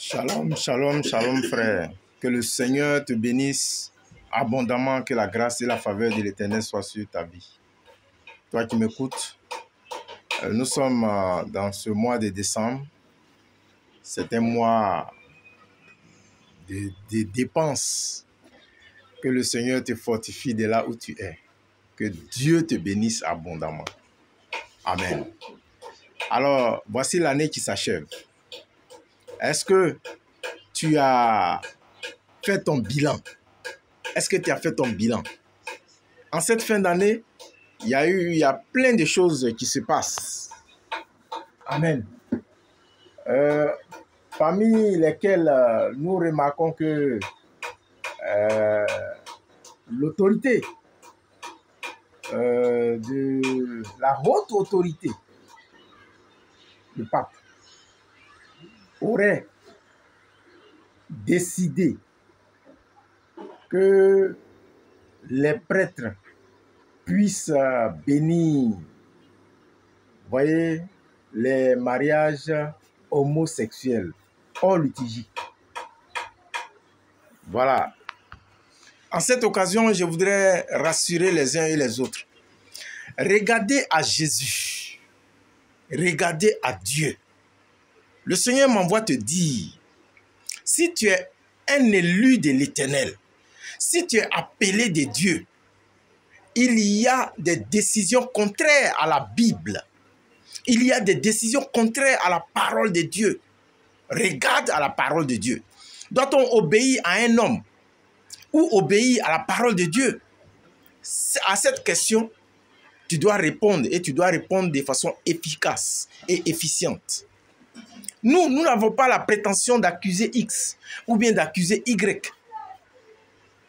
Shalom, shalom, shalom frère. Que le Seigneur te bénisse abondamment, que la grâce et la faveur de l'Éternel soient sur ta vie. Toi qui m'écoutes, nous sommes dans ce mois de décembre. C'est un mois de dépenses. Que le Seigneur te fortifie de là où tu es. Que Dieu te bénisse abondamment. Amen. Alors, voici l'année qui s'achève. Est-ce que tu as fait ton bilan? Est-ce que tu as fait ton bilan? En cette fin d'année, il y a plein de choses qui se passent. Amen. Parmi lesquelles nous remarquons que l'autorité, de la haute autorité, le pape, aurait décidé que les prêtres puissent bénir, voyez, les mariages homosexuels hors liturgie. Voilà. En cette occasion, je voudrais rassurer les uns et les autres. Regardez à Jésus. Regardez à Dieu. Le Seigneur m'envoie te dire, si tu es un élu de l'Éternel, si tu es appelé de Dieu, il y a des décisions contraires à la Bible. Il y a des décisions contraires à la parole de Dieu. Regarde à la parole de Dieu. Doit-on obéir à un homme ou obéir à la parole de Dieu? À cette question, tu dois répondre et tu dois répondre de façon efficace et efficiente. Nous n'avons pas la prétention d'accuser X ou bien d'accuser Y.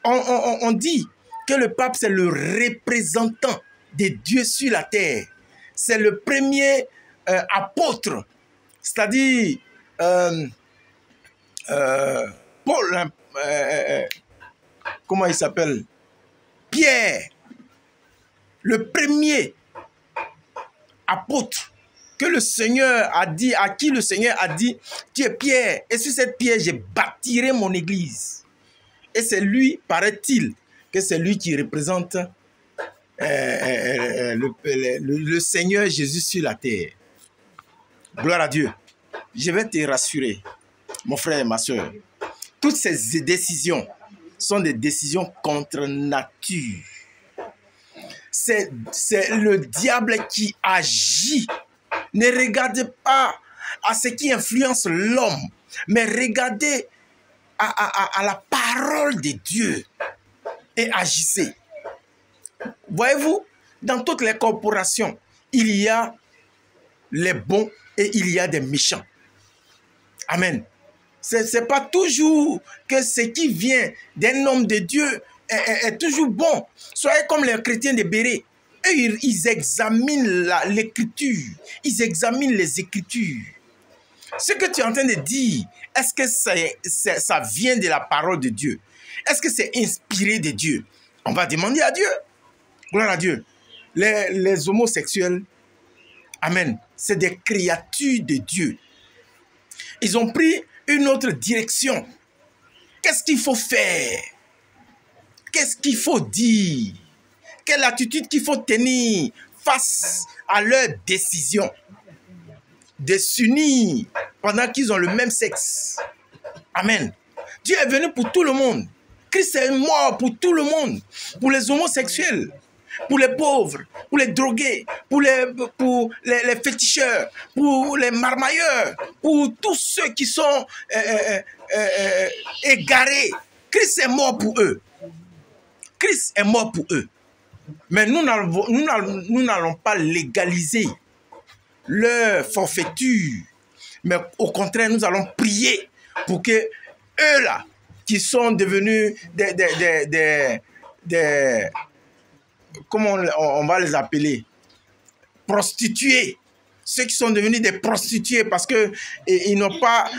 On dit que le pape, c'est le représentant de Dieu sur la terre. C'est le premier apôtre, c'est-à-dire Paul, comment il s'appelle? Pierre, le premier apôtre que le Seigneur a dit, à qui le Seigneur a dit, tu es Pierre, et sur cette pierre, je bâtirai mon église. Et c'est lui, paraît-il, que c'est lui qui représente le Seigneur Jésus sur la terre. Gloire à Dieu. Je vais te rassurer, mon frère et ma soeur. Toutes ces décisions sont des décisions contre nature. C'est le diable qui agit. Ne regardez pas à ce qui influence l'homme, mais regardez à la parole de Dieu et agissez. Voyez-vous, dans toutes les corporations, il y a les bons et il y a des méchants. Amen. C'est pas toujours que ce qui vient d'un homme de Dieu est toujours bon. Soyez comme les chrétiens de Béret. Eux, ils examinent l'écriture. Ils examinent les écritures. Ce que tu es en train de dire, est-ce que ça vient de la parole de Dieu? Est-ce que c'est inspiré de Dieu? On va demander à Dieu. Gloire à Dieu. Les homosexuels, amen, c'est des créatures de Dieu. Ils ont pris une autre direction. Qu'est-ce qu'il faut faire? Qu'est-ce qu'il faut dire? Quelle attitude qu'il faut tenir face à leurs décisions de s'unir pendant qu'ils ont le même sexe? Amen. Dieu est venu pour tout le monde. Christ est mort pour tout le monde. Pour les homosexuels, pour les pauvres, pour les drogués, pour les féticheurs, pour les marmailleurs, pour tous ceux qui sont égarés. Christ est mort pour eux. Christ est mort pour eux. Mais nous n'allons pas légaliser leur forfaiture. Mais au contraire, nous allons prier pour que eux là, qui sont devenus des comment on va les appeler? Prostituées. Ceux qui sont devenus des prostituées parce qu'ils n'ont pas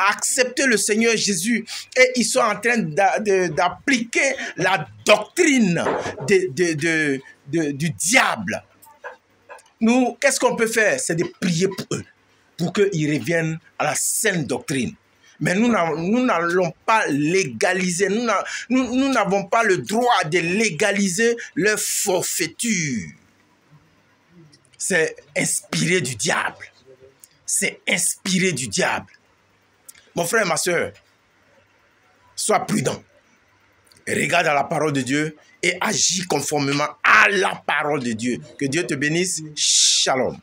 accepté le Seigneur Jésus et ils sont en train d'appliquer la doctrine du diable. Nous, qu'est-ce qu'on peut faire? C'est de prier pour eux, pour qu'ils reviennent à la saine doctrine. Mais nous n'allons pas légaliser, nous n'avons pas le droit de légaliser leur forfaiture. C'est inspiré du diable. C'est inspiré du diable. Mon frère, ma soeur, sois prudent. Regarde à la parole de Dieu et agis conformément à la parole de Dieu. Que Dieu te bénisse. Shalom.